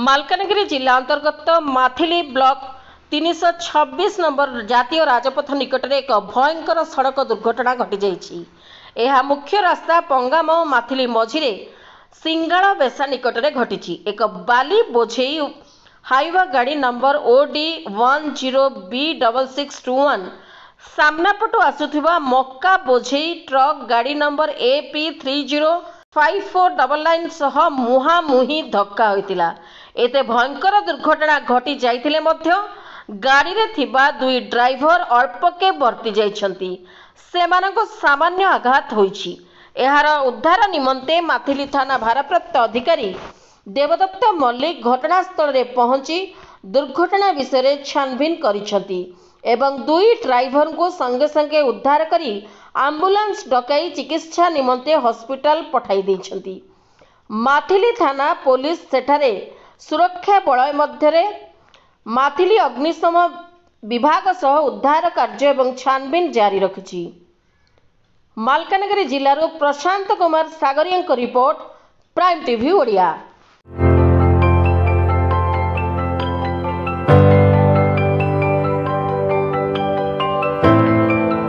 मालकानगिरी जिला अंतर्गत Maithili block 326 number जातीय राजपथ निकट में एक भयंकर सड़क दुर्घटना घटी जाइछि। यह मुख्य रास्ता पंगाम माथिली मझिरे सिंगाल बेसा निकट में घटी। एक बाली बोझेई हाइवा गाड़ी नंबर OD 10B6621 सामना पटु आसुथिबा मक्का बोझेई ट्रक गाड़ी नंबर AP 305499 सह मुहांमुही धक्का होइतिला। एते भयंकर दुर्घटना घटी जाइतिले मध्य गाड़ी रे थिबा दुई ड्राइवर अल्पके बर्ती जाइछंती। सेमानको सामान्य आघात होइछि। एहार उद्धार निमंते माथिली थाना भारप्राप्त अधिकारी देवदत्त मल्लिक घटनास्थल रे पहुंची दुर्घटना विषय छानबीन करिसंती एवं दुई ड्राइवर को संगे संगे उद्धार करी एम्बुलेंस डकाई चिकित्सा निमंते हॉस्पिटल पठाई दैछंती। माथिली थाना पुलिस सेठारे सुरक्षा बलय मध्यरे माथिली अग्निशम विभाग सह उद्धार कार्य एवं छानबीन जारी रखिछि। मालकानगिरी जिल्लारू Prashant Kumar Sagaria report, prime TV Odia.